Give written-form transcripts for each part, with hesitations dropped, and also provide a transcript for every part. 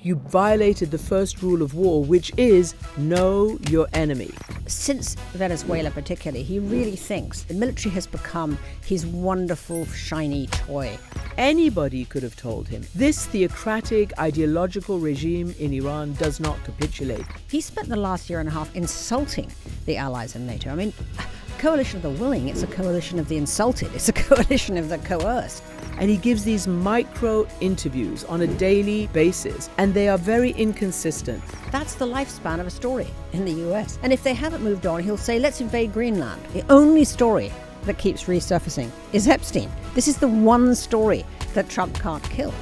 you violated the first rule of war, which is know your enemy. Since Venezuela particularly, he really thinks the military has become his wonderful, shiny toy. Anybody could have told him this theocratic, ideological regime in Iran does not capitulate. He spent the last year and a half insulting the allies in NATO. I mean, a coalition of the willing, it's a coalition of the insulted, it's a coalition of the coerced. And he gives these micro interviews on a daily basis, and they are very inconsistent. That's the lifespan of a story in the US. And if they haven't moved on, he'll say, let's invade Greenland. The only story that keeps resurfacing is Epstein. This is the one story that Trump can't kill.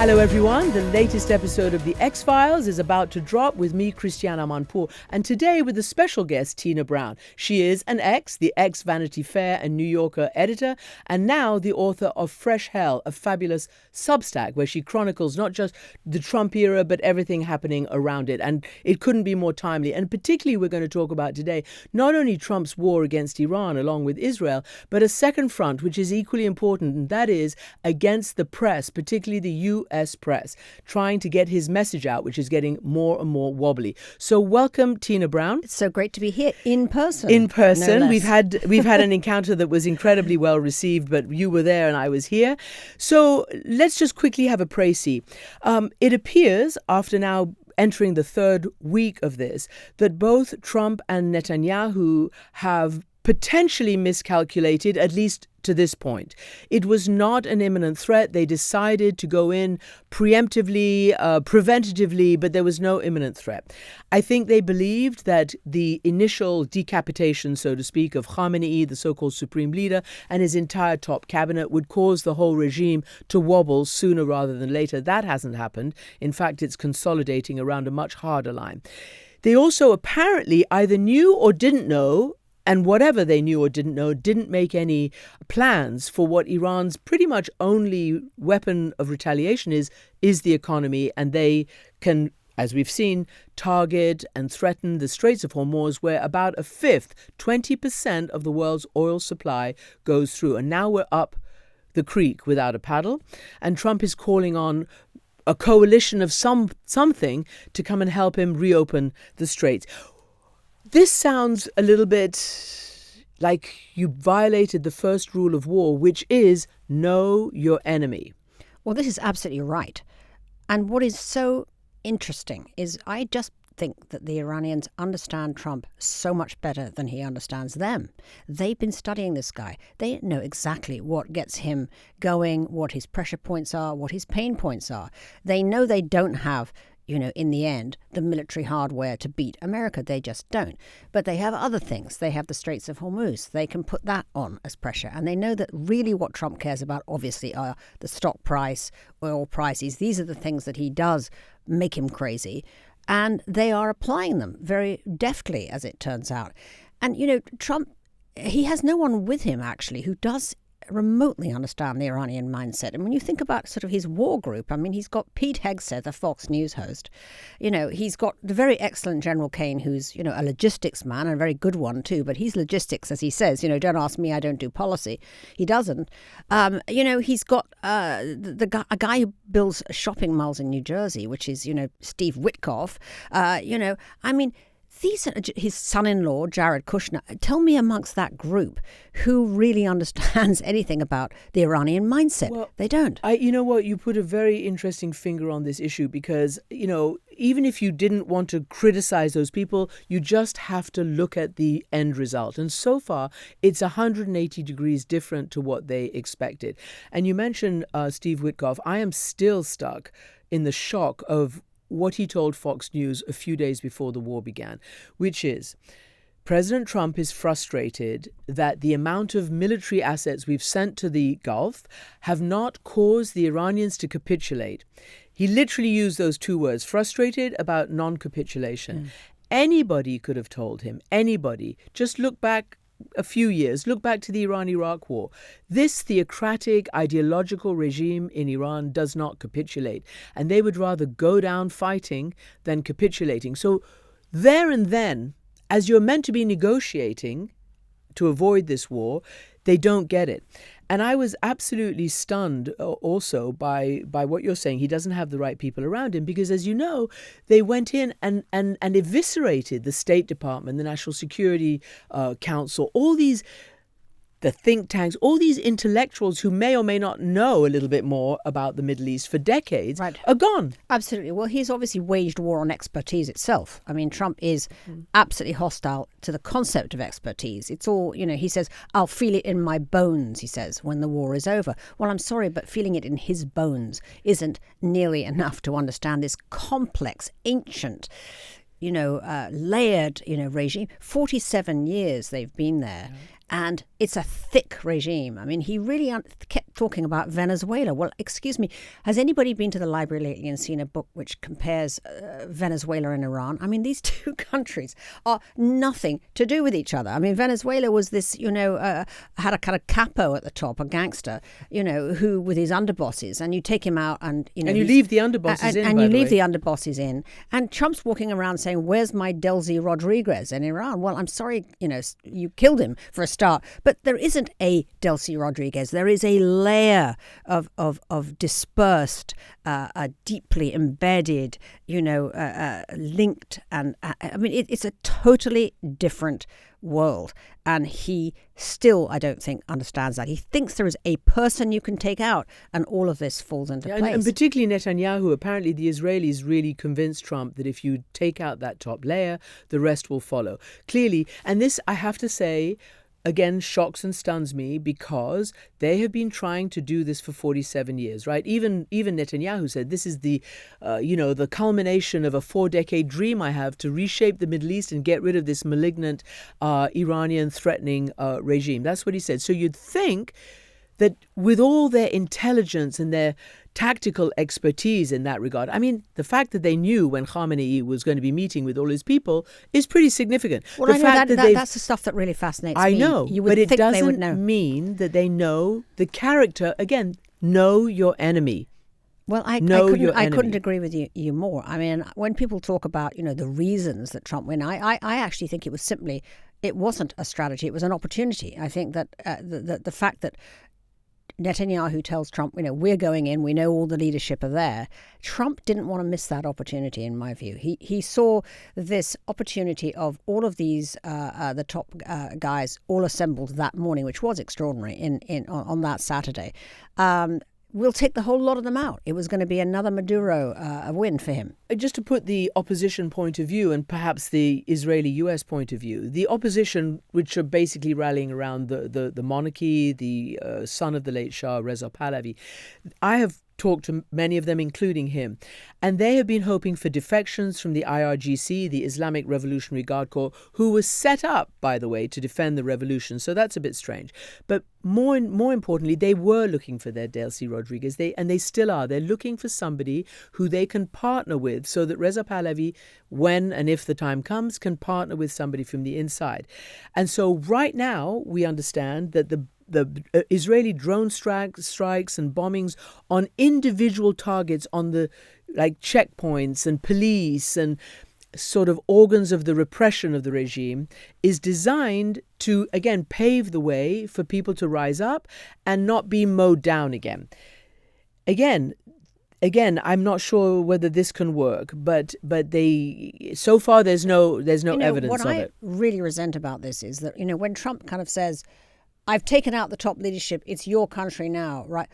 Hello everyone, the latest episode of the X-Files is about to drop with me, Christiane Amanpour, and today with a special guest, Tina Brown. She is an the Vanity Fair and New Yorker editor, and now the author of Fresh Hell, a fabulous Substack where she chronicles not just the Trump era, but everything happening around it. And it couldn't be more timely. And particularly we're going to talk about today, not only Trump's war against Iran along with Israel, but a second front, which is equally important, and that is against the press, particularly the U.S. press, trying to get his message out, which is getting more and more wobbly. So welcome, Tina Brown. It's so great to be here in person. In person. No we've had an encounter that was incredibly well received, but you were there and I was here. So let's just quickly have a précis. It appears, after now entering the third week of this, that both Trump and Netanyahu have potentially miscalculated, at least to this point. It was not an imminent threat. They decided to go in preemptively, preventatively, but there was no imminent threat. I think they believed that the initial decapitation, so to speak, of Khamenei, the so-called supreme leader, and his entire top cabinet would cause the whole regime to wobble sooner rather than later. That hasn't happened. In fact, it's consolidating around a much harder line. They also apparently either knew or didn't know, and whatever they knew or didn't know, didn't make any plans for what Iran's pretty much only weapon of retaliation is the economy. And they can, as we've seen, target and threaten the Straits of Hormuz, where about a fifth, 20% of the world's oil supply goes through. And now we're up the creek without a paddle. And Trump is calling on a coalition of something to come and help him reopen the straits. This sounds a little bit like you violated the first rule of war, which is know your enemy. Well, this is absolutely right. And what is so interesting is I just think that the Iranians understand Trump so much better than he understands them. They've been studying this guy. They know exactly what gets him going, what his pressure points are, what his pain points are. They know they don't have, in the end, the military hardware to beat America. They just don't. But they have other things. They have the Straits of Hormuz. They can put that on as pressure. And they know that really what Trump cares about, obviously, are the stock price, oil prices. These are the things that he does make him crazy. And they are applying them very deftly, as it turns out. And, Trump, he has no one with him, actually, who does remotely understand the Iranian mindset. And when you think about sort of his war group, I mean, he's got Pete Hegseth, a Fox News host. He's got the very excellent General Kane, who's, a logistics man, and a very good one too. But he's logistics, as he says. Don't ask me, I don't do policy. He doesn't. He's got a guy who builds shopping malls in New Jersey, which is, Steve Witkoff. These are his son-in-law, Jared Kushner. Tell me amongst that group who really understands anything about the Iranian mindset. Well, they don't. You know what? You put a very interesting finger on this issue because, even if you didn't want to criticize those people, you just have to look at the end result. And so far, it's 180 degrees different to what they expected. And you mentioned Steve Witkoff. I am still stuck in the shock of what he told Fox News a few days before the war began, which is President Trump is frustrated that the amount of military assets we've sent to the Gulf have not caused the Iranians to capitulate. He literally used those two words, frustrated about non-capitulation. Anybody could have told him, anybody. Just look back a few years, look back to the Iran-Iraq war. This theocratic ideological regime in Iran does not capitulate, and they would rather go down fighting than capitulating. So there and then, as you're meant to be negotiating to avoid this war, they don't get it. And I was absolutely stunned also by what you're saying. He doesn't have the right people around him because, as you know, they went in and eviscerated the State Department, the National Security Council, the think tanks, all these intellectuals who may or may not know a little bit more about the Middle East for decades are gone. Absolutely. Well, he's obviously waged war on expertise itself. I mean, Trump is absolutely hostile to the concept of expertise. It's all, he says, I'll feel it in my bones, he says, when the war is over. Well, I'm sorry, but feeling it in his bones isn't nearly enough to understand this complex, ancient, layered, regime. 47 years they've been there. Yeah. And it's a thick regime. I mean, he really kept talking about Venezuela. Well, excuse me, has anybody been to the library lately and seen a book which compares Venezuela and Iran? I mean, these two countries are nothing to do with each other. I mean, Venezuela was this, had a kind of capo at the top, a gangster, who with his underbosses, and you take him out and, And you leave the underbosses in, and you leave the underbosses in. And Trump's walking around saying, where's my Delcy Rodriguez in Iran? Well, I'm sorry, you killed him for a start. But there isn't a Delcy Rodriguez. There is a layer of dispersed, deeply embedded, linked. And I mean, it's a totally different world. And he still, I don't think, understands that. He thinks there is a person you can take out and all of this falls into place. And particularly Netanyahu, apparently the Israelis really convinced Trump that if you take out that top layer, the rest will follow. Clearly, and this, I have to say, again, shocks and stuns me because they have been trying to do this for 47 years, right? Even Netanyahu said this is the culmination of a 4-decade dream I have to reshape the Middle East and get rid of this malignant Iranian threatening regime. That's what he said. So you'd think that with all their intelligence and their tactical expertise in that regard, I mean, the fact that they knew when Khamenei was going to be meeting with all his people is pretty significant. Well, I know that's the stuff that really fascinates me. I know, you would but it think they would doesn't know. mean that they know the character. Again, know your enemy. Well, I couldn't agree with you more. I mean, when people talk about, the reasons that Trump went, I actually think it wasn't a strategy, it was an opportunity. I think that the fact that Netanyahu tells Trump, we're going in, we know all the leadership are there. Trump didn't want to miss that opportunity, in my view. He saw this opportunity of all of these, the top guys all assembled that morning, which was extraordinary on that Saturday. We'll take the whole lot of them out. It was going to be another Maduro win for him. Just to put the opposition point of view and perhaps the Israeli-US point of view, the opposition, which are basically rallying around the monarchy, the son of the late Shah, Reza Pahlavi, I have talked to many of them, including him, and they have been hoping for defections from the IRGC, the Islamic Revolutionary Guard Corps, who was set up, by the way, to defend the revolution. So that's a bit strange. But more importantly, they were looking for their Delcy Rodriguez, and they still are. They're looking for somebody who they can partner with so that Reza Pahlavi, when and if the time comes, can partner with somebody from the inside. And so right now, we understand that the Israeli drone strikes and bombings on individual targets on the checkpoints and police and sort of organs of the repression of the regime is designed to, again, pave the way for people to rise up and not be mowed down again. Again, I'm not sure whether this can work, but so far there's no evidence of it. What I really resent about this is that, when Trump kind of says, I've taken out the top leadership, it's your country now, right?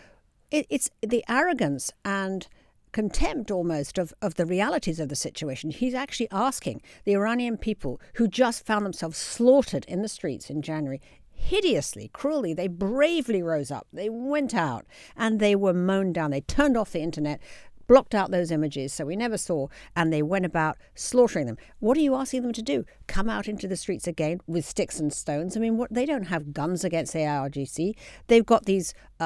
It's the arrogance and contempt almost of the realities of the situation. He's actually asking the Iranian people who just found themselves slaughtered in the streets in January, hideously, cruelly, they bravely rose up, they went out and they were mown down. They turned off the internet, blocked out those images so we never saw, and they went about slaughtering them. What are you asking them to do? Come out into the streets again with sticks and stones? I mean, they don't have guns against the IRGC. They've got these, the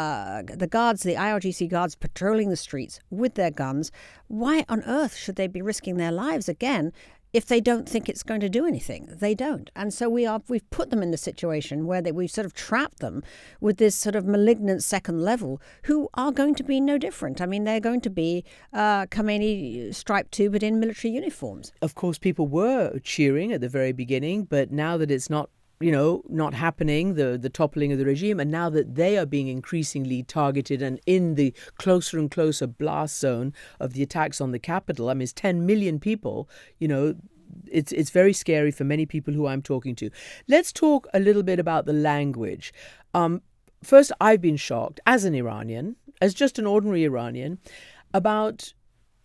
IRGC guards patrolling the streets with their guns. Why on earth should they be risking their lives again if they don't think it's going to do anything? They don't. And so we've put them in the situation where we've sort of trapped them with this sort of malignant second level who are going to be no different. I mean, they're going to be Khamenei striped too, but in military uniforms. Of course, people were cheering at the very beginning, but now that it's not not happening, the toppling of the regime, and now that they are being increasingly targeted and in the closer and closer blast zone of the attacks on the Capitol. I mean, it's 10 million people, it's very scary for many people who I'm talking to. Let's talk a little bit about the language. First, I've been shocked as an Iranian, as just an ordinary Iranian, about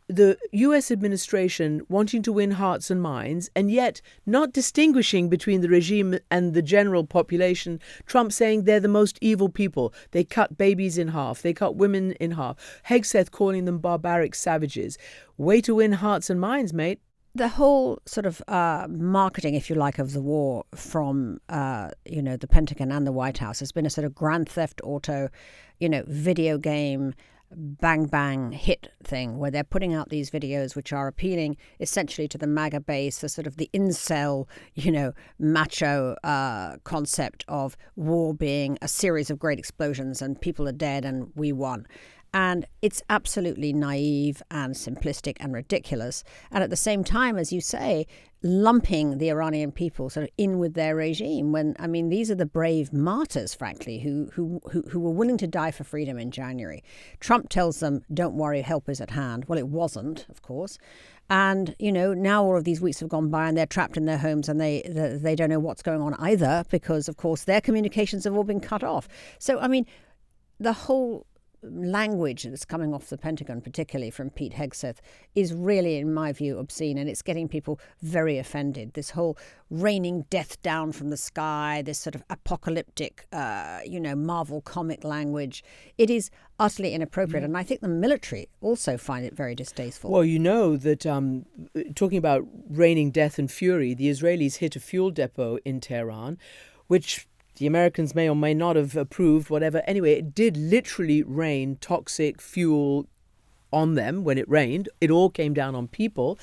the U.S. administration wanting to win hearts and minds and yet not distinguishing between the regime and the general population. Trump saying they're the most evil people. They cut babies in half. They cut women in half. Hegseth calling them barbaric savages. Way to win hearts and minds, mate. The whole sort of marketing, if you like, of the war from, the Pentagon and the White House has been a sort of Grand Theft Auto, video game, bang bang hit thing where they're putting out these videos which are appealing essentially to the MAGA base, the sort of the incel, macho concept of war being a series of great explosions and people are dead and we won. And it's absolutely naive and simplistic and ridiculous. And at the same time, as you say, lumping the Iranian people sort of in with their regime when, I mean, these are the brave martyrs, frankly, who were willing to die for freedom in January. Trump tells them, don't worry, help is at hand. Well, it wasn't, of course. And, now all of these weeks have gone by and they're trapped in their homes and they don't know what's going on either because, of course, their communications have all been cut off. So, I mean, the whole language that's coming off the Pentagon, particularly from Pete Hegseth, is really, in my view, obscene, and it's getting people very offended. This whole raining death down from the sky, this sort of apocalyptic, Marvel comic language, it is utterly inappropriate. And I think the military also find it very distasteful. Well, you know that talking about raining death and fury, the Israelis hit a fuel depot in Tehran, which the Americans may or may not have approved, whatever. Anyway, it did literally rain toxic fuel on them when it rained. It all came down on people.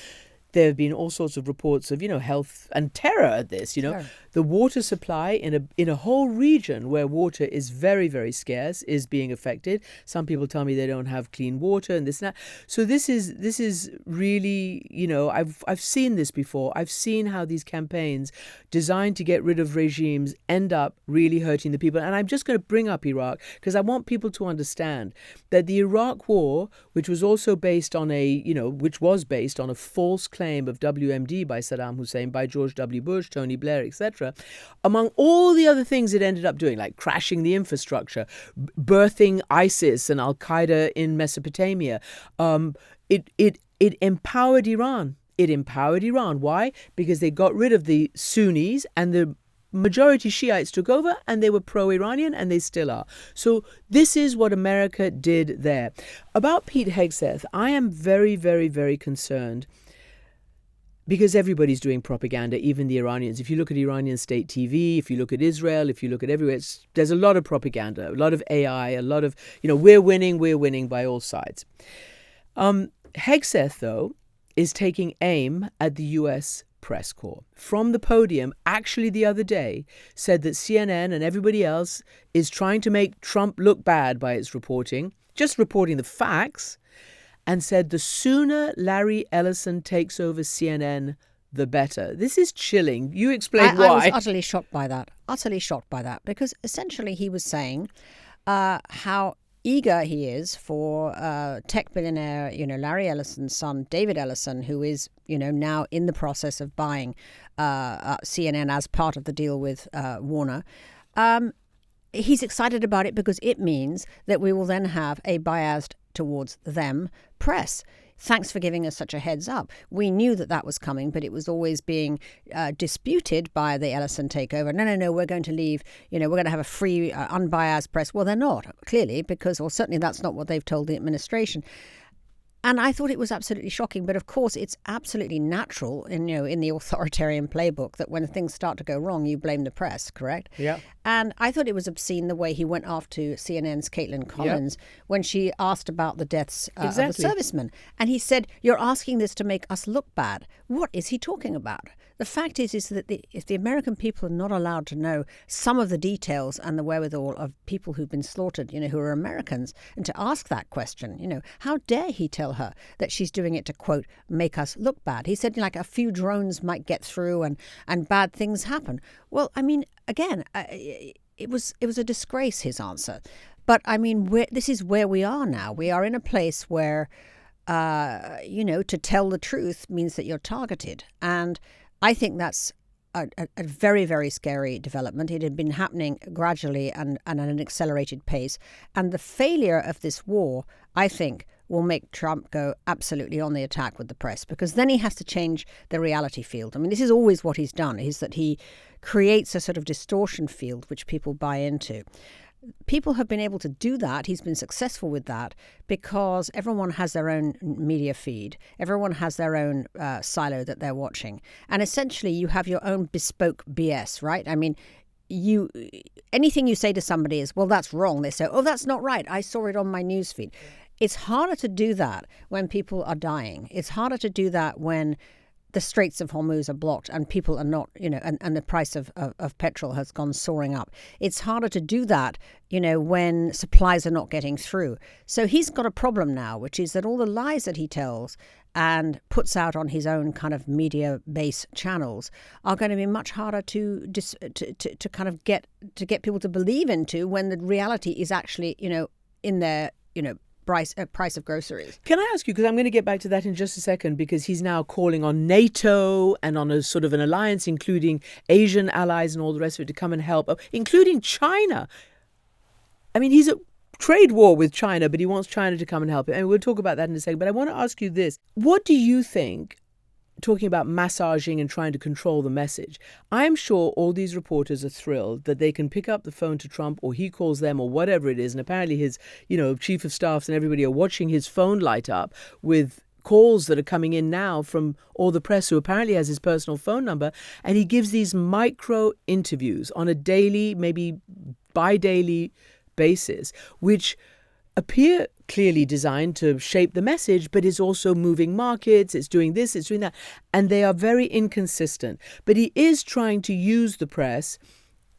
There have been all sorts of reports of, health and terror at this, Sure. The water supply in a whole region where water is very, very scarce is being affected. Some people tell me they don't have clean water and this and that. So this is really, I've seen this before. I've seen how these campaigns designed to get rid of regimes end up really hurting the people. And I'm just going to bring up Iraq because I want people to understand that the Iraq War, which was also based on a false claim of WMD by Saddam Hussein, by George W. Bush, Tony Blair, etc., among all the other things it ended up doing, like crashing the infrastructure, birthing ISIS and Al-Qaeda in Mesopotamia, it empowered Iran. It empowered Iran. Why? Because they got rid of the Sunnis and the majority Shiites took over and they were pro-Iranian and they still are. So this is what America did there. About Pete Hegseth, I am very, very, very concerned because everybody's doing propaganda, even the Iranians. If you look at Iranian state TV, if you look at Israel, if you look at everywhere, there's a lot of propaganda, a lot of AI, a lot of, we're winning by all sides. Hegseth, though, is taking aim at the U.S. press corps. From the podium, actually the other day, said that CNN and everybody else is trying to make Trump look bad by its reporting, just reporting the facts, and said the sooner Larry Ellison takes over CNN, the better. This is chilling. You explain why. I was utterly shocked by that, because essentially he was saying how eager he is for tech billionaire, Larry Ellison's son, David Ellison, who is, now in the process of buying CNN as part of the deal with Warner. He's excited about it because it means that we will then have a biased towards them press. Thanks for giving us such a heads up. We knew that was coming, but it was always being disputed by the Ellison takeover. No, we're going to leave, we're going to have a free, unbiased press. Well, they're not, clearly, because, or certainly that's not what they've told the administration. And I thought it was absolutely shocking. But of course, it's absolutely natural in the authoritarian playbook that when things start to go wrong, you blame the press, correct? Yeah. And I thought it was obscene the way he went after CNN's Caitlin Collins when she asked about the deaths of the servicemen. And he said, you're asking this to make us look bad. What is he talking about? The fact is that if the American people are not allowed to know some of the details and the wherewithal of people who've been slaughtered, who are Americans, and to ask that question, how dare he tell tell her that she's doing it to, quote, make us look bad. He said, like, a few drones might get through and bad things happen. Well, I mean, again, it was a disgrace, his answer. But I mean, this is where we are now. We are in a place where, to tell the truth means that you're targeted. And I think that's a very, very scary development. It had been happening gradually and at an accelerated pace. And the failure of this war, I think, will make Trump go absolutely on the attack with the press, because then he has to change the reality field. I mean, this is always what he's done, is that he creates a sort of distortion field which people buy into. People have been able to do that. He's been successful with that because everyone has their own media feed. Everyone has their own silo that they're watching. And essentially, you have your own bespoke BS, right? I mean, anything you say to somebody is, well, that's wrong. They say, oh, that's not right. I saw it on my newsfeed. It's harder to do that when people are dying. It's harder to do that when the Straits of Hormuz are blocked and people are not, and the price of petrol has gone soaring up. It's harder to do that, when supplies are not getting through. So he's got a problem now, which is that all the lies that he tells and puts out on his own kind of media base channels are going to be much harder to kind of get people to believe into, when the reality is actually, in their, price of groceries. Can I ask you, because I'm going to get back to that in just a second, because he's now calling on NATO and on a sort of an alliance, including Asian allies and all the rest of it, to come and help, including China. I mean, he's at trade war with China, but he wants China to come and help him. And we'll talk about that in a second. But I want to ask you this. What do you think, talking about massaging and trying to control the message, I'm sure all these reporters are thrilled that they can pick up the phone to Trump, or he calls them, or whatever it is. And apparently his, chief of staffs and everybody are watching his phone light up with calls that are coming in now from all the press, who apparently has his personal phone number. And he gives these micro interviews on a daily, maybe bi-daily basis, which appear clearly designed to shape the message, but it's also moving markets, it's doing this, it's doing that. And they are very inconsistent. But he is trying to use the press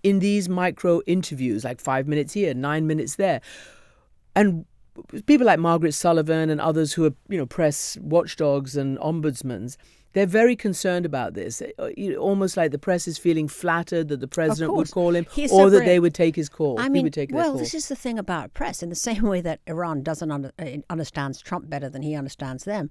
in these micro interviews, like 5 minutes here, 9 minutes there. And people like Margaret Sullivan and others who are, press watchdogs and ombudsmen, they're very concerned about this. Almost like the press is feeling flattered that the president would call him, or that they would take his call. I mean, call. This is the thing about press. In the same way that Iran understands Trump better than he understands them,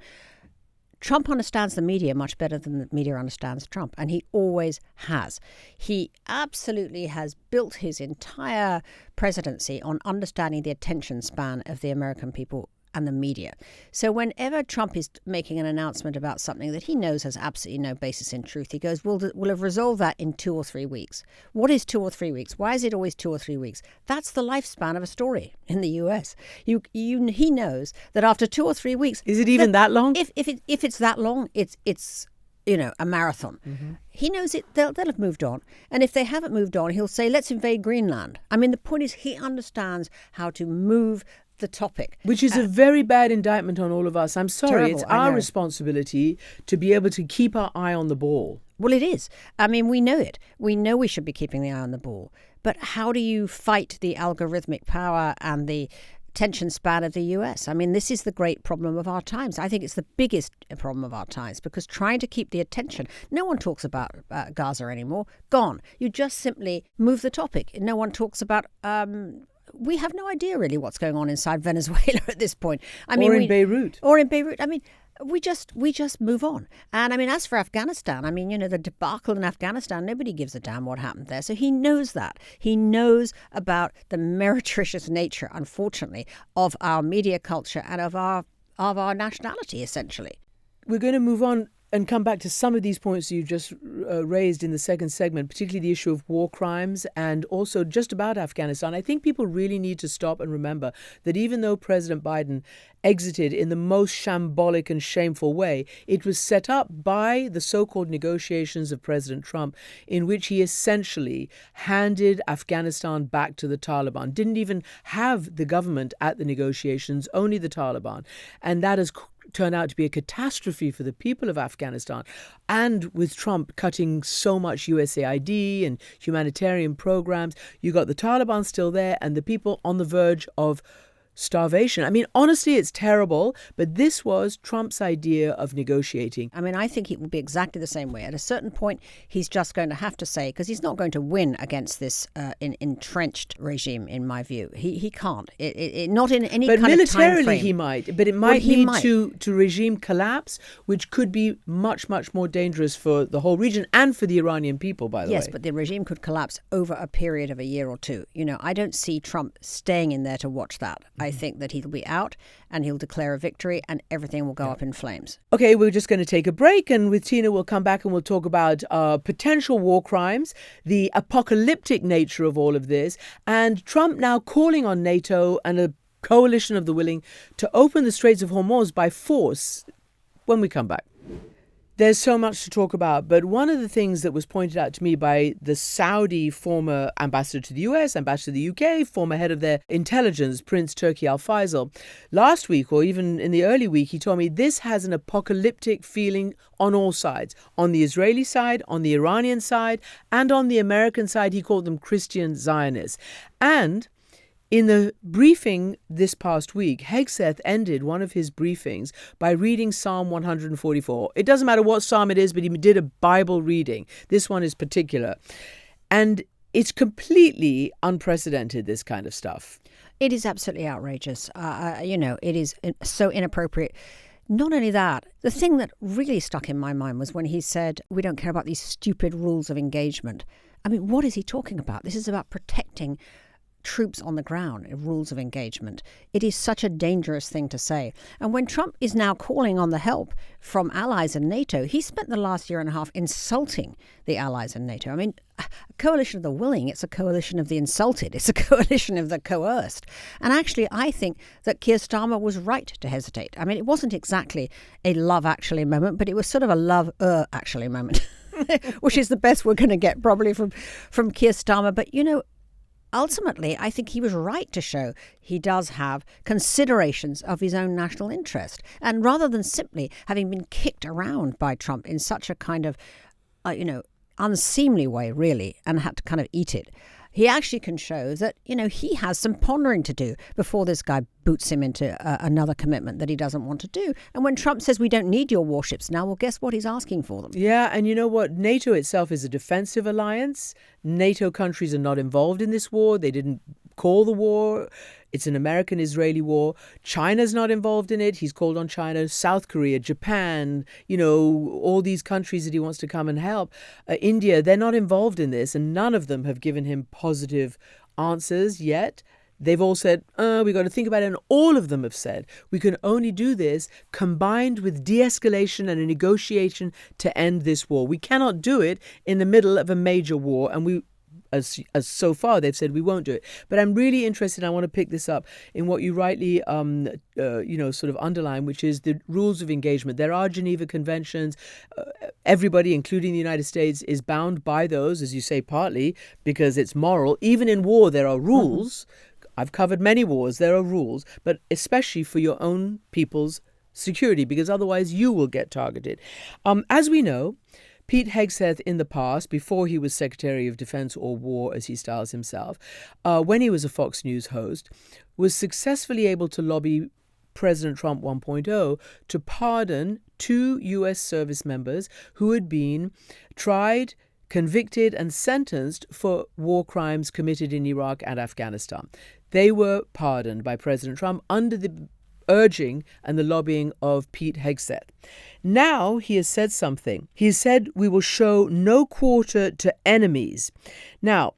Trump understands the media much better than the media understands Trump, and he always has. He absolutely has built his entire presidency on understanding the attention span of the American people and the media. So whenever Trump is making an announcement about something that he knows has absolutely no basis in truth, he goes, we'll have resolved that in 2 or 3 weeks. What is 2 or 3 weeks? Why is it always 2 or 3 weeks? That's the lifespan of a story in the US. He knows that after 2 or 3 weeks... Is it even that long? If it's that long, it's a marathon. Mm-hmm. He knows it. They'll have moved on. And if they haven't moved on, he'll say, let's invade Greenland. I mean, the point is he understands how to move the topic. Which is a very bad indictment on all of us. I'm sorry. Terrible, it's our responsibility to be able to keep our eye on the ball. Well, it is. I mean, we know it. We know we should be keeping the eye on the ball. But how do you fight the algorithmic power and the attention span of the US? I mean, this is the great problem of our times. I think it's the biggest problem of our times, because trying to keep the attention, no one talks about Gaza anymore. Gone. You just simply move the topic. No one talks about... we have no idea really what's going on inside Venezuela at this point. In Beirut. Or in Beirut. I mean, we just move on. And I mean, as for Afghanistan, I mean, the debacle in Afghanistan, nobody gives a damn what happened there. So he knows that. He knows about the meretricious nature, unfortunately, of our media culture and of our nationality, essentially. We're going to move on and come back to some of these points you just raised in the second segment, particularly the issue of war crimes and also just about Afghanistan. I think people really need to stop and remember that even though President Biden exited in the most shambolic and shameful way, it was set up by the so-called negotiations of President Trump, in which he essentially handed Afghanistan back to the Taliban. Didn't even have the government at the negotiations, only the Taliban. And that has turned out to be a catastrophe for the people of Afghanistan. And with Trump cutting so much USAID and humanitarian programs, you got the Taliban still there and the people on the verge of starvation. I mean, honestly, it's terrible, but this was Trump's idea of negotiating. I mean, I think it will be exactly the same way. At a certain point, he's just going to have to say, because he's not going to win against this entrenched regime, in my view. He can't. Not in any kind of time frame. But militarily he might. But it might lead to regime collapse, which could be much, much more dangerous for the whole region and for the Iranian people, by the way. Yes, but the regime could collapse over a period of a year or two. I don't see Trump staying in there to watch that. I think that he'll be out and he'll declare a victory and everything will go up in flames. Okay, we're just going to take a break, and with Tina we'll come back and we'll talk about potential war crimes, the apocalyptic nature of all of this, and Trump now calling on NATO and a coalition of the willing to open the Straits of Hormuz by force when we come back. There's so much to talk about, but one of the things that was pointed out to me by the Saudi former ambassador to the US, ambassador to the UK, former head of their intelligence, Prince Turki Al Faisal, last week or even in the early week, he told me this has an apocalyptic feeling on all sides. On the Israeli side, on the Iranian side, and on the American side. He called them Christian Zionists. And in the briefing this past week, Hegseth ended one of his briefings by reading Psalm 144. It doesn't matter what psalm it is, but he did a Bible reading. This one is particular. And it's completely unprecedented, this kind of stuff. It is absolutely outrageous. It is so inappropriate. Not only that, the thing that really stuck in my mind was when he said, we don't care about these stupid rules of engagement. I mean, what is he talking about? This is about protecting troops on the ground, rules of engagement. It is such a dangerous thing to say. And when Trump is now calling on the help from allies and NATO, he spent the last year and a half insulting the allies and NATO. I mean, a coalition of the willing, it's a coalition of the insulted. It's a coalition of the coerced. And actually, I think that Keir Starmer was right to hesitate. I mean, it wasn't exactly a love actually moment, but it was sort of a love actually moment, which is the best we're going to get probably from Keir Starmer. But, ultimately, I think he was right to show he does have considerations of his own national interest. And rather than simply having been kicked around by Trump in such a kind of, unseemly way, really, and had to kind of eat it, he actually can show that, he has some pondering to do before this guy boots him into another commitment that he doesn't want to do. And when Trump says we don't need your warships now, well, guess what? He's asking for them. Yeah, and you know what? NATO itself is a defensive alliance. NATO countries are not involved in this war. They didn't call the war. It's an American-Israeli war. China's not involved in it. He's called on China, South Korea, Japan, all these countries that he wants to come and help. India, they're not involved in this, and none of them have given him positive answers yet. They've all said, we've got to think about it. And all of them have said, we can only do this combined with de-escalation and a negotiation to end this war. We cannot do it in the middle of a major war. And as so far, they've said we won't do it. But I'm really interested, I want to pick this up in what you rightly, sort of underline, which is the rules of engagement. There are Geneva Conventions. Everybody, including the United States, is bound by those, as you say, partly because it's moral. Even in war, there are rules. I've covered many wars. There are rules, but especially for your own people's security, because otherwise you will get targeted. As we know, Pete Hegseth in the past, before he was Secretary of Defense or War, as he styles himself, when he was a Fox News host, was successfully able to lobby President Trump 1.0 to pardon 2 U.S. service members who had been tried, convicted and sentenced for war crimes committed in Iraq and Afghanistan. They were pardoned by President Trump under the urging and the lobbying of Pete Hegseth. Now he has said something. He said, we will show no quarter to enemies. Now,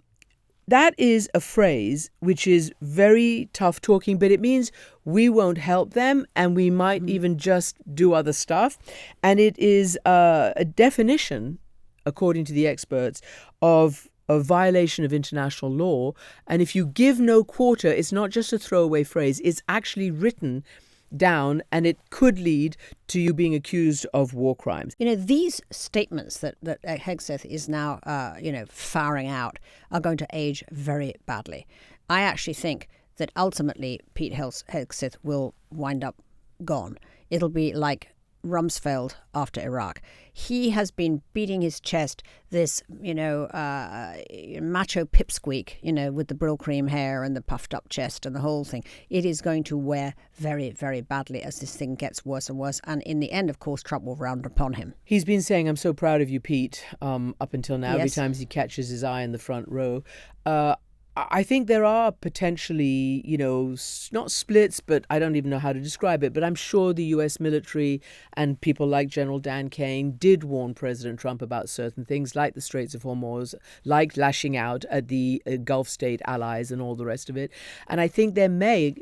that is a phrase which is very tough talking, but it means we won't help them and we might even just do other stuff. And it is a definition, according to the experts, of a violation of international law. And if you give no quarter, it's not just a throwaway phrase. It's actually written down, and it could lead to you being accused of war crimes. These statements that Hegseth is now, firing out are going to age very badly. I actually think that ultimately Pete Hegseth will wind up gone. It'll be like Rumsfeld after Iraq. He has been beating his chest, this, macho pipsqueak, with the brill cream hair and the puffed up chest and the whole thing. It is going to wear very, very badly as this thing gets worse and worse. And in the end, of course, Trump will round upon him. He's been saying, "I'm so proud of you, Pete," up until now, every Yes. time he catches his eye in the front row. I think there are potentially, not splits, but I don't even know how to describe it. But I'm sure the U.S. military and people like General Dan Kane did warn President Trump about certain things, like the Straits of Hormuz, like lashing out at the Gulf state allies and all the rest of it. And I think there may,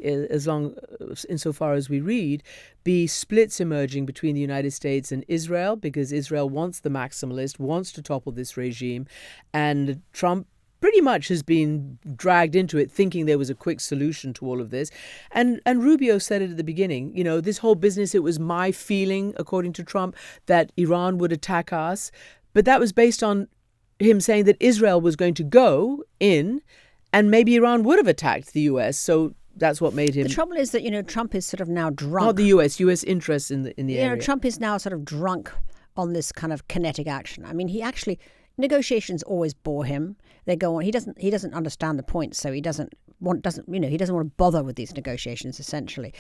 insofar as we read, be splits emerging between the United States and Israel, because Israel wants the maximalist, wants to topple this regime, and Trump pretty much has been dragged into it thinking there was a quick solution to all of this. And Rubio said it at the beginning, this whole business, it was my feeling, according to Trump, that Iran would attack us. But that was based on him saying that Israel was going to go in and maybe Iran would have attacked the U.S. So that's what made him... The trouble is that, Trump is sort of now drunk. Not the U.S. interests in the area. Trump is now sort of drunk on this kind of kinetic action. I mean, he actually... Negotiations always bore him. They go on. He doesn't understand the point, so he doesn't want to bother with these negotiations. Essentially,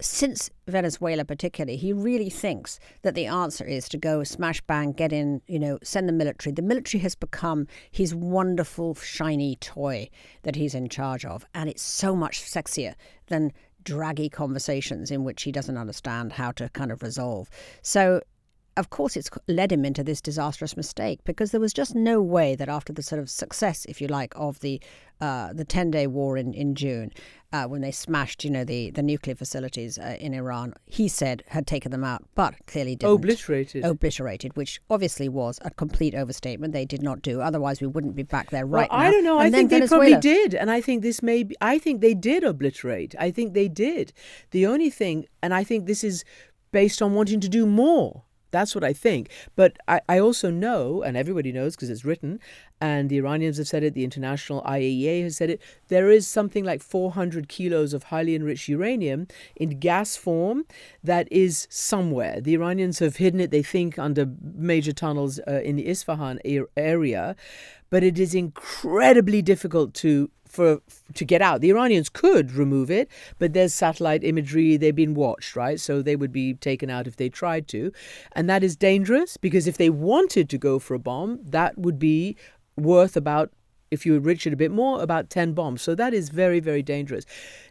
since Venezuela, particularly, he really thinks that the answer is to go smash bang, get in, send the military. The military has become his wonderful shiny toy that he's in charge of, and it's so much sexier than draggy conversations in which he doesn't understand how to kind of resolve. So, of course, it's led him into this disastrous mistake, because there was just no way that after the sort of success, if you like, of the 10-day war in June, when they smashed, the nuclear facilities in Iran, he said had taken them out, but clearly didn't. Obliterated, which obviously was a complete overstatement. They did not do. Otherwise, we wouldn't be back there right now. I don't know. And I think they Venezuela probably did. And I think I think they did obliterate. I think they did. The only thing, and I think this is based on wanting to do more. That's what I think. But I also know, and everybody knows because it's written, and the Iranians have said it, the international IAEA has said it, there is something like 400 kilos of highly enriched uranium in gas form that is somewhere. The Iranians have hidden it, they think, under major tunnels in the Isfahan area. But it is incredibly difficult to get out. The Iranians could remove it, but there's satellite imagery. They've been watched, right? So they would be taken out if they tried to. And that is dangerous, because if they wanted to go for a bomb, that would be worth about, if you enrich it a bit more, about 10 bombs. So that is very, very dangerous.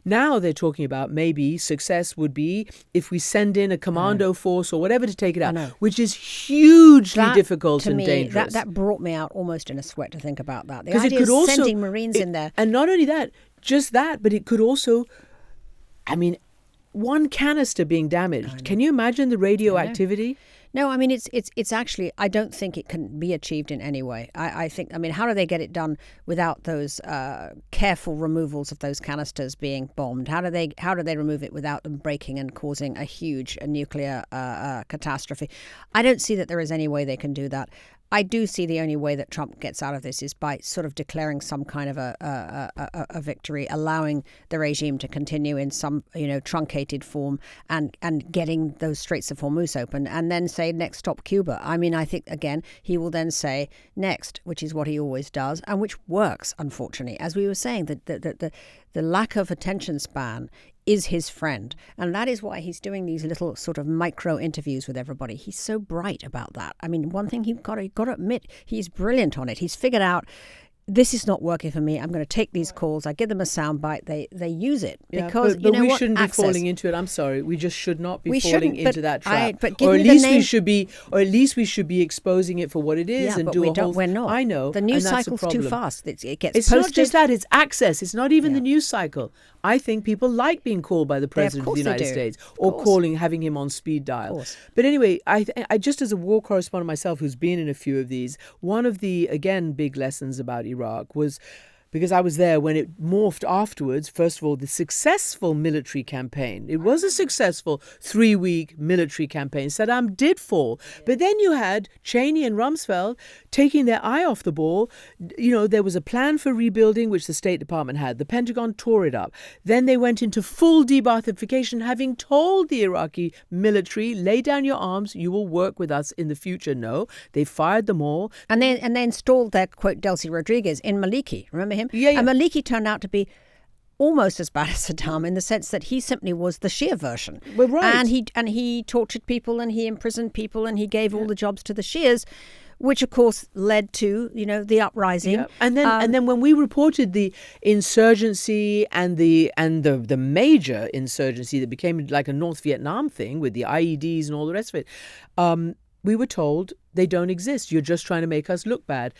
Now they're talking about maybe success would be if we send in a commando force or whatever to take it out, which is hugely difficult and dangerous. That brought me out almost in a sweat to think about that. The idea of sending Marines in there. And not only that, just that, but it could also, one canister being damaged. Can you imagine the radioactivity? No, I mean, it's actually, I don't think it can be achieved in any way. I think, how do they get it done without those careful removals of those canisters being bombed? How do they remove it without them breaking and causing a huge nuclear catastrophe? I don't see that there is any way they can do that. I do see the only way that Trump gets out of this is by sort of declaring some kind of a victory, allowing the regime to continue in some, truncated form and getting those Straits of Hormuz open, and then say, next stop, Cuba. I think, again, he will then say next, which is what he always does, and which works, unfortunately. As we were saying, the lack of attention span is his friend. And that is why he's doing these little sort of micro interviews with everybody. He's so bright about that. One thing you've got to admit, he's brilliant on it. He's figured out, this is not working for me. I'm going to take these calls. I give them a soundbite. They use it because but we shouldn't be falling into it. I'm sorry, we just should not be falling into that trap. Or at least we should be exposing it for what it is and do a whole. We're not. I know the news cycle's too fast. It gets. It's posted. not just that. It's access. It's not even the news cycle. I think people like being called by the President of the United States or having him on speed dial. But anyway, I just as a war correspondent myself who's been in a few of these, one of the, again, big lessons about Iraq was because I was there when it morphed afterwards. First of all, the successful military campaign. It was a successful 3-week military campaign. Saddam did fall. But then you had Cheney and Rumsfeld taking their eye off the ball. There was a plan for rebuilding, which the State Department had. The Pentagon tore it up. Then they went into full de-Baathification, having told the Iraqi military, lay down your arms, you will work with us in the future. No, they fired them all. And they installed their, quote, Delcy Rodriguez in Maliki. Remember him? Yeah. And Maliki turned out to be almost as bad as Saddam in the sense that he simply was the Shia version. Well, right. And he tortured people and he imprisoned people and he gave all the jobs to the Shias, which of course led to the uprising. Yeah. And then when we reported the insurgency and the major insurgency that became like a North Vietnam thing with the IEDs and all the rest of it, we were told they don't exist. You're just trying to make us look bad.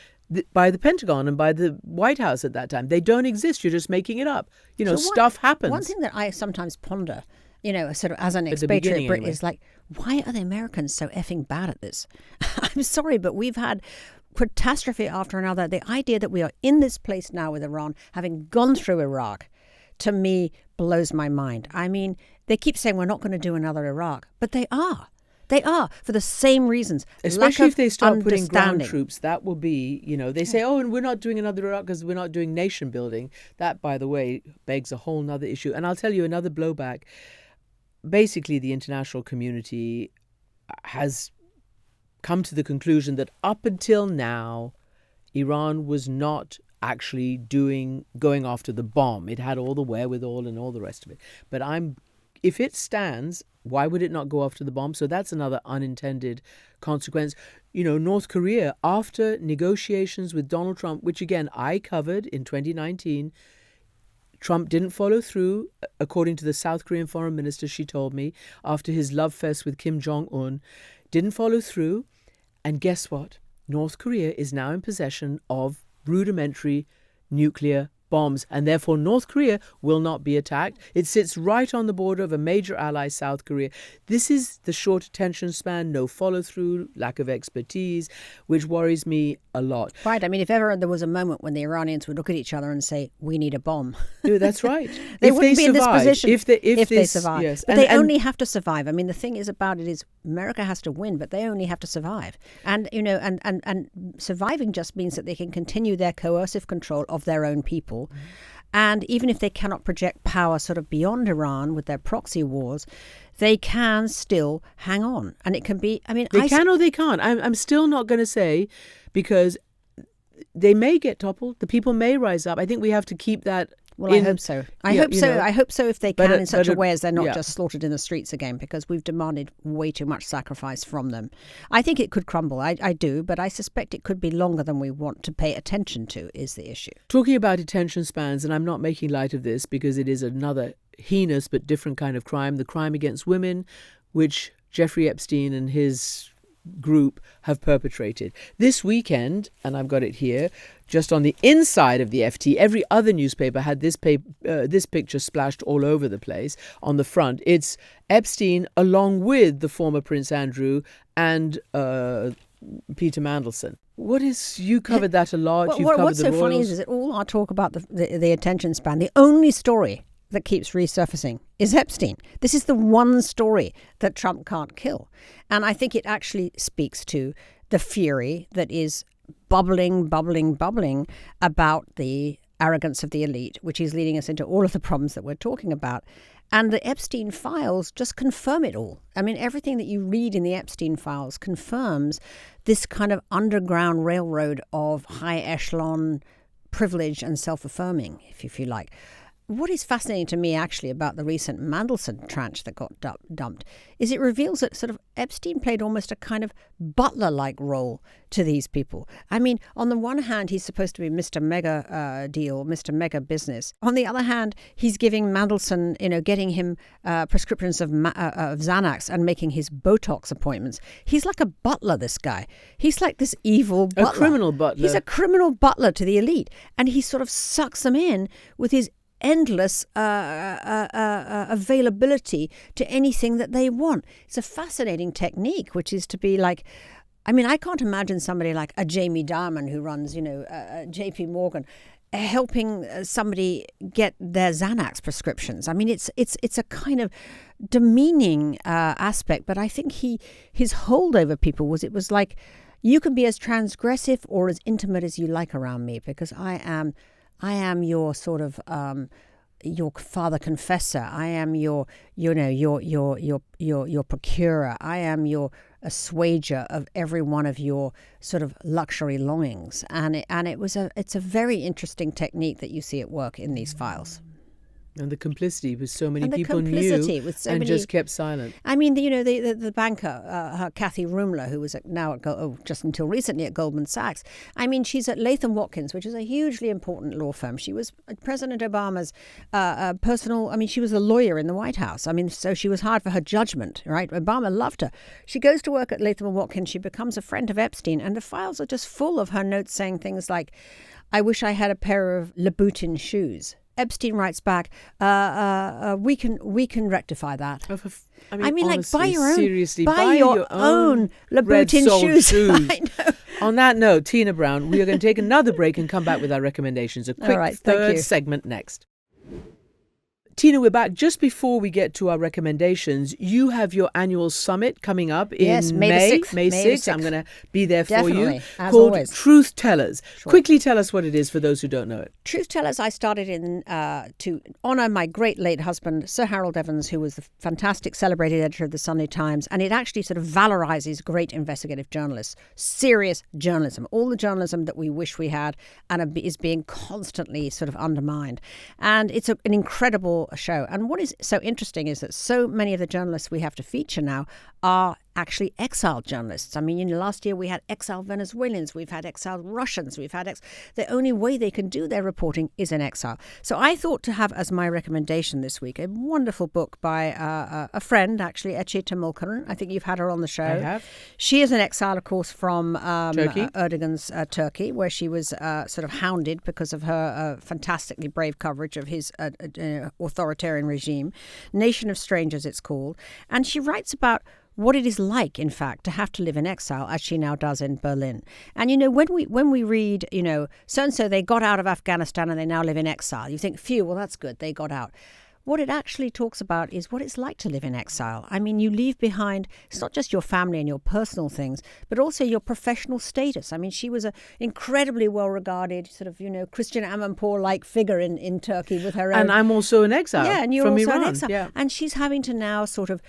By the Pentagon and by the White House at that time. They don't exist. You're just making it up. Stuff happens. One thing that I sometimes ponder, sort of as an expatriate Brit, is like, why are the Americans so effing bad at this? I'm sorry, but we've had catastrophe after another. The idea that we are in this place now with Iran, having gone through Iraq, to me blows my mind. I mean, they keep saying we're not going to do another Iraq, but they are. They are, for the same reasons. Especially if they start putting ground troops, that will be, they say, and we're not doing another Iraq because we're not doing nation building. That, by the way, begs a whole nother issue. And I'll tell you another blowback. Basically, the international community has come to the conclusion that up until now, Iran was not actually going after the bomb. It had all the wherewithal and all the rest of it. But if it stands, why would it not go after the bomb? So that's another unintended consequence. North Korea, after negotiations with Donald Trump, which again I covered in 2019, Trump didn't follow through, according to the South Korean foreign minister, she told me, after his love fest with Kim Jong-un, didn't follow through. And guess what? North Korea is now in possession of rudimentary nuclear bombs, and therefore North Korea will not be attacked. It sits right on the border of a major ally, South Korea. This is the short attention span, no follow-through, lack of expertise, which worries me a lot. Right. I mean, if ever there was a moment when the Iranians would look at each other and say, we need a bomb. No, that's right. They wouldn't be in this position if they survive. Yes. But they only have to survive. I mean, the thing about it is America has to win, but they only have to survive. And, and surviving just means that they can continue their coercive control of their own people. And even if they cannot project power sort of beyond Iran with their proxy wars, they can still hang on. And it can be, They can or they can't. I'm still not going to say, because they may get toppled. The people may rise up. I think we have to keep that. Well, I hope so. I hope so if they can, in such a way as they're not just slaughtered in the streets again, because we've demanded way too much sacrifice from them. I think it could crumble. I do, but I suspect it could be longer than we want to pay attention to is the issue. Talking about attention spans, and I'm not making light of this because it is another heinous but different kind of crime, the crime against women, which Jeffrey Epstein and his group have perpetrated. This weekend, and I've got it here, just on the inside of the FT, every other newspaper had this picture splashed all over the place on the front. It's Epstein along with the former Prince Andrew and Peter Mandelson. You covered that a lot. What's so funny is that all our talk about the attention span, the only story that keeps resurfacing is Epstein. This is the one story that Trump can't kill. And I think it actually speaks to the fury that is bubbling about the arrogance of the elite, which is leading us into all of the problems that we're talking about. And the Epstein Files just confirm it all. I mean, everything that you read in the Epstein Files confirms this kind of underground railroad of high echelon privilege and self-affirming, if you like. What is fascinating to me, actually, about the recent Mandelson tranche that got dumped is it reveals that sort of Epstein played almost a kind of butler-like role to these people. I mean, on the one hand, he's supposed to be Mr. Mega deal, Mr. Mega business. On the other hand, he's giving Mandelson, getting him prescriptions of Xanax and making his Botox appointments. He's like a butler, this guy. He's like this evil butler. A criminal butler. He's a criminal butler to the elite. And he sort of sucks them in with his endless availability to anything that they want. It's a fascinating technique, which is to be like, I can't imagine somebody like a Jamie Dimon who runs, JP Morgan, helping somebody get their Xanax prescriptions. I mean, it's a kind of demeaning aspect, but I think his hold over people was, it was like, you can be as transgressive or as intimate as you like around me, because I am your sort of your father confessor. I am your procurer. I am your assuager of every one of your sort of luxury longings. And it's a very interesting technique that you see at work in these files. And the complicity with so many people just kept silent. I mean, the banker, Kathy Rumler, who was just until recently at Goldman Sachs. I mean, she's at Latham Watkins, which is a hugely important law firm. She was President Obama's personal. I mean, she was a lawyer in the White House. I mean, so she was hired for her judgment, right? Obama loved her. She goes to work at Latham Watkins. She becomes a friend of Epstein, and the files are just full of her notes saying things like, "I wish I had a pair of Louboutin shoes." Epstein writes back, we can rectify that. I mean, honestly, like, buy your own Louboutin shoes. I know. On that note, Tina Brown, we are going to take another break and come back with our recommendations. A quick third segment next. Tina, we're back. Just before we get to our recommendations, you have your annual summit coming up in May 6th. I'm going to be there for you. Called always. Truth Tellers. Sure. Quickly tell us what it is for those who don't know it. Truth Tellers, I started in to honour my great late husband, Sir Harold Evans, who was the fantastic celebrated editor of the Sunday Times. And it actually sort of valorises great investigative journalists, serious journalism, all the journalism that we wish we had and is being constantly sort of undermined. And it's an incredible show. And what is so interesting is that so many of the journalists we have to feature now are actually exiled journalists. I mean, last year we had exiled Venezuelans, we've had exiled Russians, the only way they can do their reporting is in exile. So I thought to have as my recommendation this week a wonderful book by a friend, actually, Ece Temulkeren. I think you've had her on the show. I have. She is an exile, of course, from Turkey. Erdogan's Turkey, where she was sort of hounded because of her fantastically brave coverage of his authoritarian regime. Nation of Strangers, it's called. And she writes about what it is like, in fact, to have to live in exile, as she now does in Berlin. And, when we read, so-and-so, they got out of Afghanistan and they now live in exile, you think, phew, well, that's good, they got out. What it actually talks about is what it's like to live in exile. I mean, you leave behind, it's not just your family and your personal things, but also your professional status. I mean, she was an incredibly well-regarded sort of, Christiane Amanpour-like figure in Turkey with her own... And I'm also in exile and you're from also Iran. In exile. Yeah. And she's having to now sort of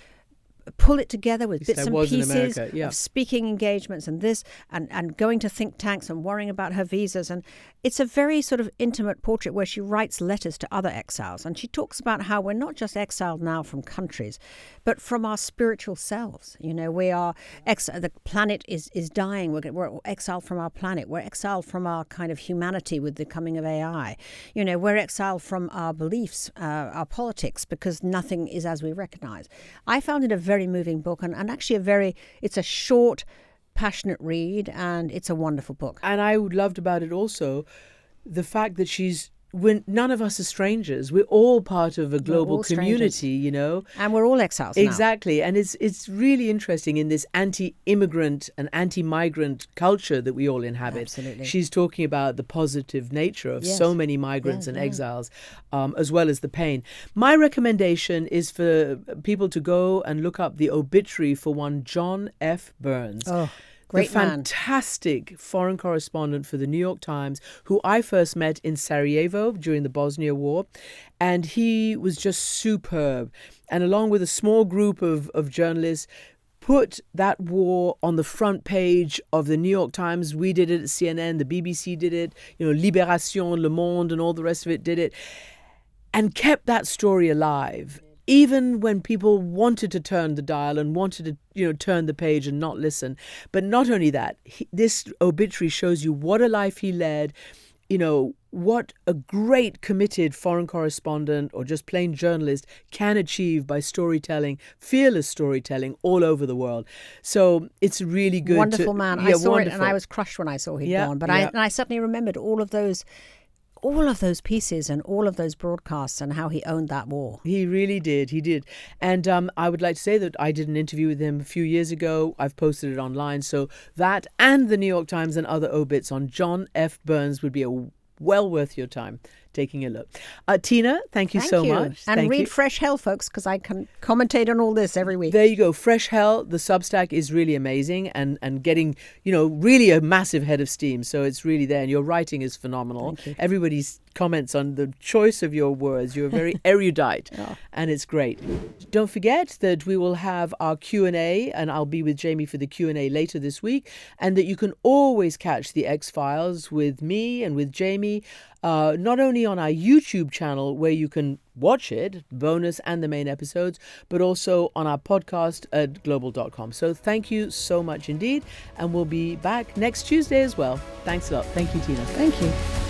pull it together with bits and pieces of speaking engagements and this and going to think tanks and worrying about her visas. And it's a very sort of intimate portrait where she writes letters to other exiles. And she talks about how we're not just exiled now from countries, but from our spiritual selves. We are the planet is dying. We're exiled from our planet. We're exiled from our kind of humanity with the coming of AI. We're exiled from our beliefs, our politics, because nothing is as we recognize. I found it a very moving book and actually it's a short, passionate read, and it's a wonderful book. And I loved about it also the fact that none of us are strangers. We're all part of a global community, And we're all exiles Exactly. Now. And it's really interesting in this anti-immigrant and anti-migrant culture that we all inhabit. Absolutely. She's talking about the positive nature of so many migrants and exiles, as well as the pain. My recommendation is for people to go and look up the obituary for one John F. Burns. Oh. Great the fantastic foreign correspondent for the New York Times, who I first met in Sarajevo during the Bosnia War. And he was just superb. And along with a small group of journalists, put that war on the front page of the New York Times. We did it at CNN, the BBC did it, Libération, Le Monde, and all the rest of it did it. And kept that story alive. Even when people wanted to turn the dial and wanted to, turn the page and not listen. But not only that, this obituary shows you what a life he led, what a great committed foreign correspondent or just plain journalist can achieve by storytelling, fearless storytelling all over the world. So it's really good. Wonderful man. I saw it and I was crushed when I saw he'd gone. But I certainly remembered all of those pieces and all of those broadcasts and how he owned that war. He really did. He did. And I would like to say that I did an interview with him a few years ago. I've posted it online. So that and the New York Times and other obits on John F. Burns would be a well worth your time taking a look. Tina, thank you so much. And thank read you. Fresh Hell, folks, because I can commentate on all this every week. There you go. Fresh Hell, the Substack is really amazing and getting, really a massive head of steam. So it's really there. And your writing is phenomenal. Everybody's comments on the choice of your words. You're very erudite and it's great. Don't forget that we will have our Q&A and I'll be with Jamie for the Q&A later this week, and that you can always catch the X-Files with me and with Jamie, not only on our YouTube channel where you can watch it, bonus and the main episodes, but also on our podcast at global.com. So thank you so much indeed. And we'll be back next Tuesday as well. Thanks a lot. Thank you, Tina. Thank you.